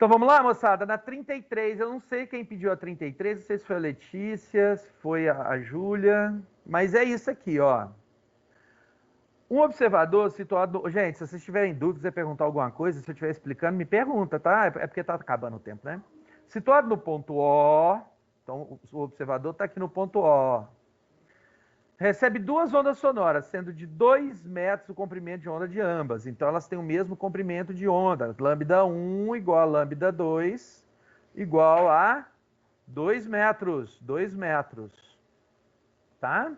Então vamos lá, moçada, na 33, eu não sei quem pediu a 33, não sei se foi a Letícia, se foi a Júlia, mas é isso aqui, ó. Um observador situado... Gente, se vocês tiverem dúvidas, quiser perguntar alguma coisa, se eu estiver explicando, me pergunta, tá? É porque tá acabando o tempo, né? Situado no ponto O, então o observador está aqui no ponto O. Recebe duas ondas sonoras, sendo de 2 metros o comprimento de onda de ambas. Então elas têm o mesmo comprimento de onda. Lambda 1 igual a lambda 2 igual a 2 metros. 2 metros. Tá?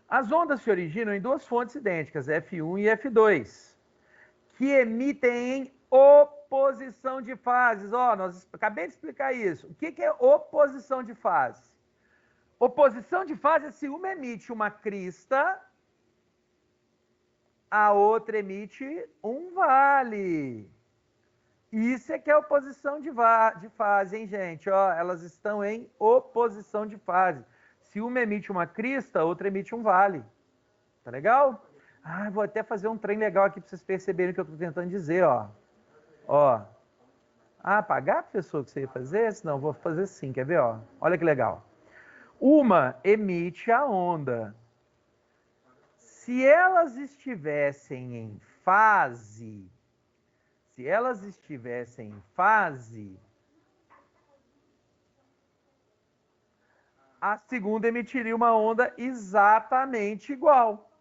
As ondas se originam em duas fontes idênticas, F1 e F2, que emitem em oposição de fases. Ó, acabei de explicar isso. O que é oposição de fases? Oposição de fase é se uma emite uma crista, a outra emite um vale. Isso é que é oposição de fase, hein, gente? Ó, elas estão em oposição de fase. Se uma emite uma crista, a outra emite um vale. Tá legal? Ah, vou até fazer um trem legal aqui para vocês perceberem o que eu estou tentando dizer, ó. Ó. Ah, apagar, professor, o que você ia fazer? Não, vou fazer sim, quer ver, ó? Olha que legal. Uma emite a onda. Se elas estivessem em fase, a segunda emitiria uma onda exatamente igual.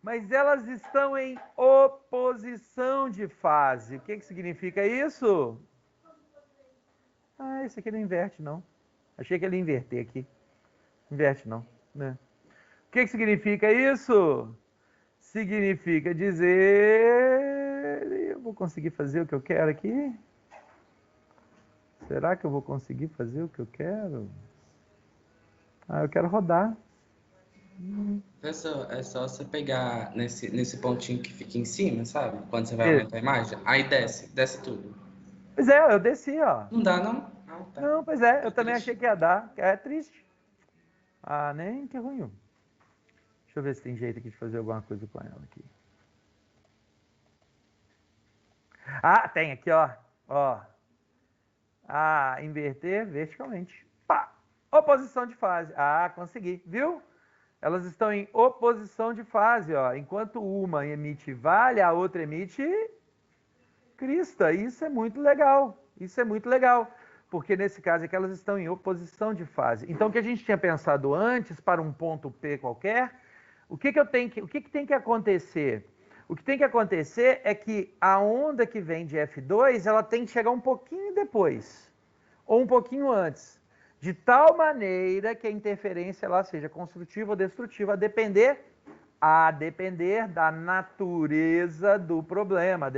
Mas elas estão em oposição de fase. O que significa isso? Ah, esse aqui não inverte, não. Achei que ele ia inverter aqui. Inverte, não. Né? O que significa isso? Significa dizer... Eu vou conseguir fazer o que eu quero aqui? Será que eu vou conseguir fazer o que eu quero? Ah, eu quero rodar. Professor, é só você pegar nesse pontinho que fica em cima, sabe? Quando você vai aumentar a imagem, aí desce tudo. Pois é, eu desci, ó. Não dá, não? Ah, tá. Não, pois é, eu Tô também triste. achei que ia dar. É triste. Ah, nem que ruim. Deixa eu ver se tem jeito aqui de fazer alguma coisa com ela aqui. Ah, tem aqui, ó. Ó. Ah, inverter verticalmente. Pá! Oposição de fase. Ah, consegui. Viu? Elas estão em oposição de fase, ó. Enquanto uma emite vale, a outra emite crista. Isso é muito legal. Isso é muito legal. Porque nesse caso aqui elas estão em oposição de fase. Então o que a gente tinha pensado antes para um ponto P qualquer, o que tem que acontecer? O que tem que acontecer é que a onda que vem de F2, ela tem que chegar um pouquinho depois, ou um pouquinho antes, de tal maneira que a interferência lá seja construtiva ou destrutiva, a depender da natureza do problema,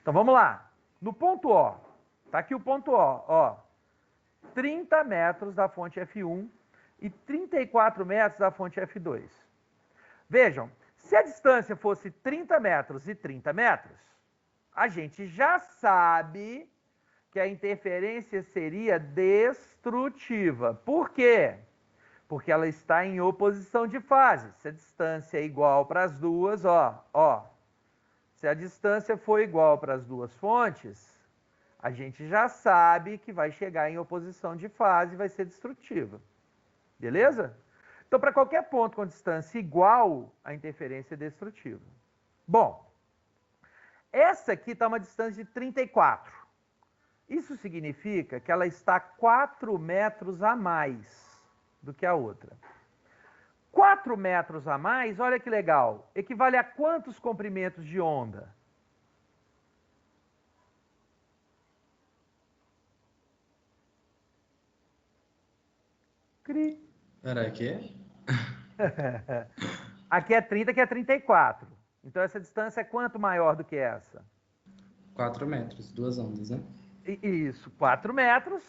Então vamos lá. No ponto O, tá aqui o ponto O, ó. 30 metros da fonte F1 e 34 metros da fonte F2. Vejam, se a distância fosse 30 metros e 30 metros, a gente já sabe que a interferência seria destrutiva. Por quê? Porque ela está em oposição de fase. Se a distância é igual para as duas, ó. Se a distância for igual para as duas fontes, a gente já sabe que vai chegar em oposição de fase e vai ser destrutiva. Beleza? Então, para qualquer ponto com distância igual, a interferência é destrutiva. Bom, essa aqui está uma distância de 34. Isso significa que ela está 4 metros a mais do que a outra. 4 metros a mais, olha que legal, equivale a quantos comprimentos de onda? Peraí, aqui? Aqui é 30, aqui é 34. Então essa distância é quanto maior do que essa? 4 metros, 2 ondas, né? Isso, 4 metros.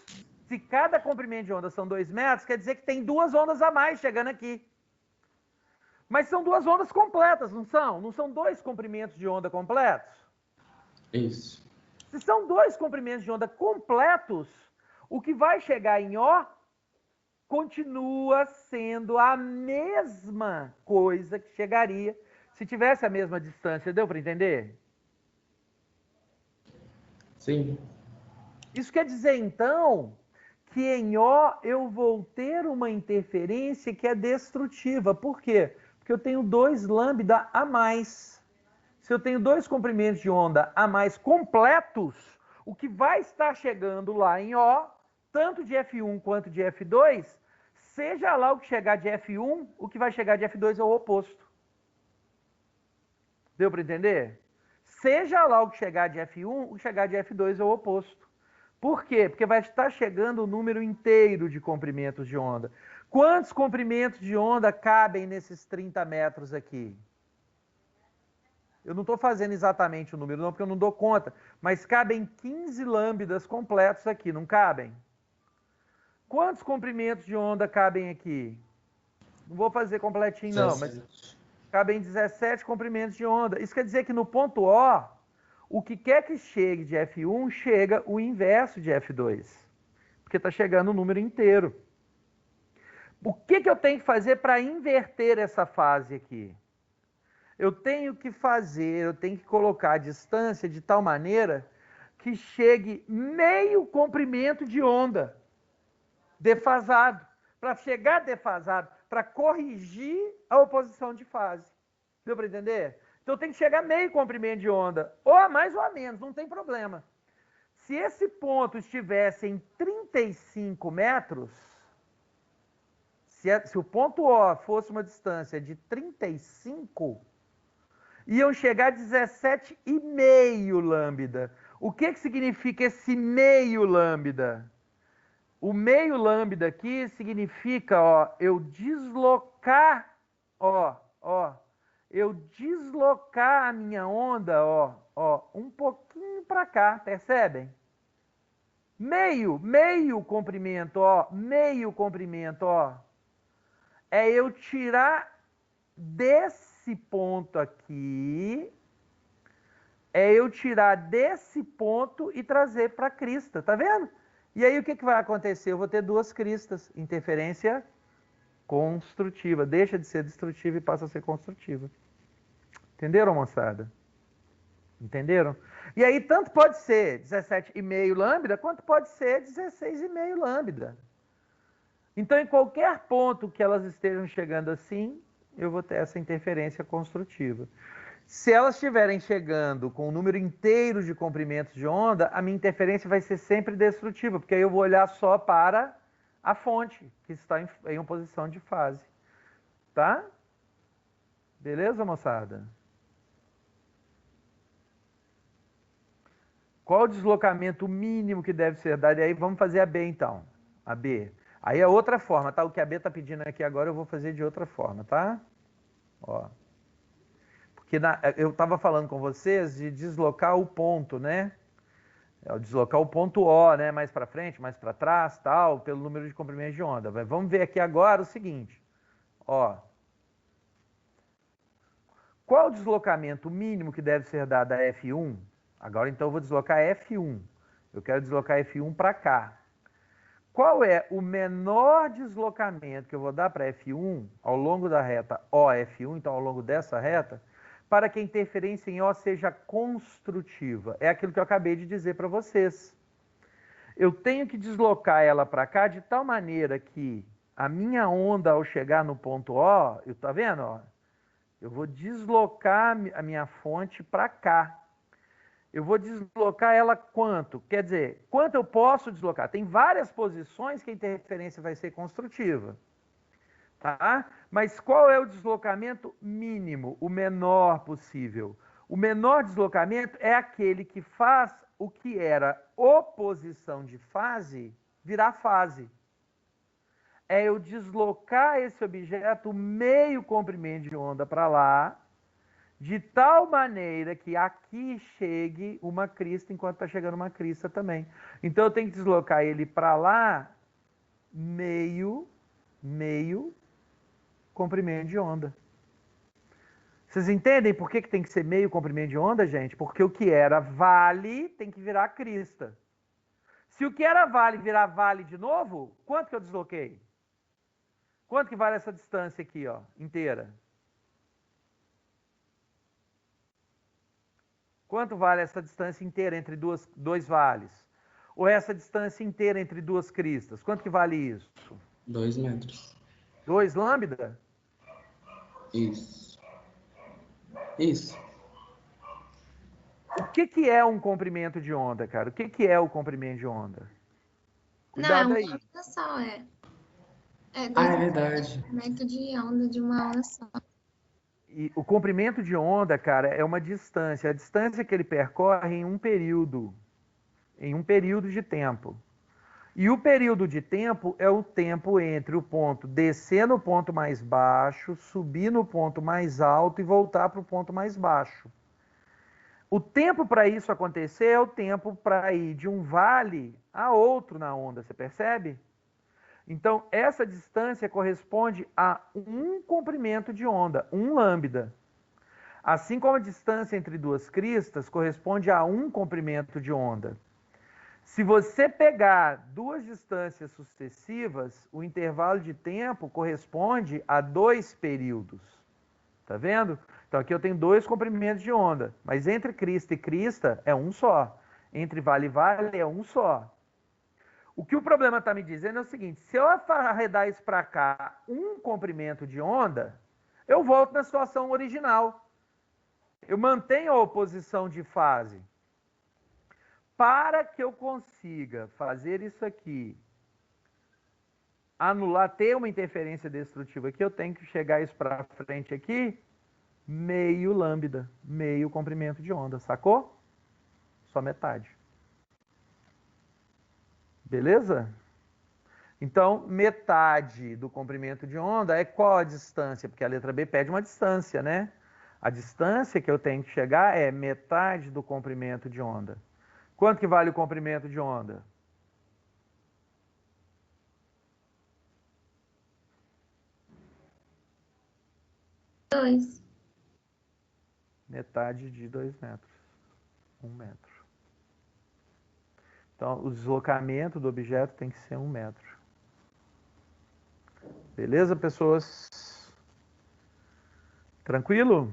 Se cada comprimento de onda são 2 metros, quer dizer que tem 2 ondas a mais chegando aqui. Mas são 2 ondas completas, não são? Não são 2 comprimentos de onda completos? Isso. Se são 2 comprimentos de onda completos, o que vai chegar em O continua sendo a mesma coisa que chegaria se tivesse a mesma distância. Deu para entender? Sim. Isso quer dizer, então, que em O eu vou ter uma interferência que é destrutiva. Por quê? Porque eu tenho 2 lambda a mais. Se eu tenho 2 comprimentos de onda a mais completos, o que vai estar chegando lá em O, tanto de F1 quanto de F2, seja lá o que chegar de F1, o que vai chegar de F2 é o oposto. Deu para entender? Seja lá o que chegar de F1, o que chegar de F2 é o oposto. Por quê? Porque vai estar chegando o número inteiro de comprimentos de onda. Quantos comprimentos de onda cabem nesses 30 metros aqui? Eu não estou fazendo exatamente o número, não, porque eu não dou conta. Mas cabem 15 lambdas completos aqui, não cabem? Quantos comprimentos de onda cabem aqui? Não vou fazer completinho, não, mas cabem 17 comprimentos de onda. Isso quer dizer que no ponto O que quer que chegue de F1, chega o inverso de F2. Porque está chegando o número inteiro. O que eu tenho que fazer para inverter essa fase aqui? Eu tenho que colocar a distância de tal maneira que chegue meio comprimento de onda defasado. Para chegar defasado, para corrigir a oposição de fase. Deu para entender? Então tem que chegar meio comprimento de onda, ou a mais ou a menos, não tem problema. Se esse ponto estivesse em 35 metros, se o ponto O fosse uma distância de 35, iam chegar a 17,5 lambda. O que significa esse meio lambda? O meio lambda aqui significa, eu deslocar, eu deslocar a minha onda, um pouquinho para cá, percebem? Meio comprimento, meio comprimento, é eu tirar desse ponto aqui, e trazer para a crista, tá vendo? E aí o que vai acontecer? Eu vou ter 2 cristas, interferência construtiva, deixa de ser destrutiva e passa a ser construtiva. Entenderam, moçada? Entenderam? E aí tanto pode ser 17,5 lambda, quanto pode ser 16,5 lambda. Então, em qualquer ponto que elas estejam chegando assim, eu vou ter essa interferência construtiva. Se elas estiverem chegando com um número inteiro de comprimentos de onda, a minha interferência vai ser sempre destrutiva, porque aí eu vou olhar só para a fonte, que está em oposição de fase. Tá? Beleza, moçada? Qual o deslocamento mínimo que deve ser dado? E aí vamos fazer a B, então. A B. Aí é outra forma, tá? O que a B está pedindo aqui agora eu vou fazer de outra forma, tá? Ó. Porque eu estava falando com vocês de deslocar o ponto, né? Deslocar o ponto O, né? Mais para frente, mais para trás, tal, pelo número de comprimentos de onda. Mas vamos ver aqui agora o seguinte. Ó. Qual o deslocamento mínimo que deve ser dado a F1? Agora, então, eu vou deslocar F1. Eu quero deslocar F1 para cá. Qual é o menor deslocamento que eu vou dar para F1 ao longo da reta OF1, então ao longo dessa reta, para que a interferência em O seja construtiva? É aquilo que eu acabei de dizer para vocês. Eu tenho que deslocar ela para cá de tal maneira que a minha onda, ao chegar no ponto O, tá vendo? Eu vou deslocar a minha fonte para cá. Eu vou deslocar ela quanto? Quer dizer, quanto eu posso deslocar? Tem várias posições que a interferência vai ser construtiva. Tá? Mas qual é o deslocamento mínimo, o menor possível? O menor deslocamento é aquele que faz o que era oposição de fase virar fase. É eu deslocar esse objeto meio comprimento de onda para lá, de tal maneira que aqui chegue uma crista enquanto está chegando uma crista também. Então eu tenho que deslocar ele para lá meio comprimento de onda. Vocês entendem por que tem que ser meio comprimento de onda, gente? Porque o que era vale tem que virar crista. Se o que era vale virar vale de novo, quanto que eu desloquei? Quanto que vale essa distância aqui, inteira? Quanto vale essa distância inteira entre dois vales? Ou essa distância inteira entre duas cristas? Quanto que vale isso? 2 metros. 2 lambda? Isso. Isso. O que é um comprimento de onda, cara? O que é o comprimento de onda? Cuidado Não, é aí. uma onda só, é. É É verdade. comprimento de onda de uma onda só. E o comprimento de onda, cara, é uma distância. A distância que ele percorre em um período de tempo. E o período de tempo é o tempo entre o ponto descer no ponto mais baixo, subir no ponto mais alto e voltar para o ponto mais baixo. O tempo para isso acontecer é o tempo para ir de um vale a outro na onda, você percebe? Então, essa distância corresponde a um comprimento de onda, um lambda. Assim como a distância entre duas cristas corresponde a um comprimento de onda. Se você pegar duas distâncias sucessivas, o intervalo de tempo corresponde a 2 períodos. Tá vendo? Então aqui eu tenho 2 comprimentos de onda, mas entre crista e crista é um só. Entre vale e vale é um só. O que o problema está me dizendo é o seguinte: se eu arredar isso para cá, um comprimento de onda, eu volto na situação original. Eu mantenho a oposição de fase. Para que eu consiga fazer isso aqui, anular, ter uma interferência destrutiva aqui, eu tenho que chegar isso para frente aqui, meio lambda, meio comprimento de onda, sacou? Só metade. Beleza? Então, metade do comprimento de onda é qual a distância? Porque a letra B pede uma distância, né? A distância que eu tenho que chegar é metade do comprimento de onda. Quanto que vale o comprimento de onda? Dois. Metade de 2 metros. 1 metro. Então, o deslocamento do objeto tem que ser 1 metro. Beleza, pessoas? Tranquilo?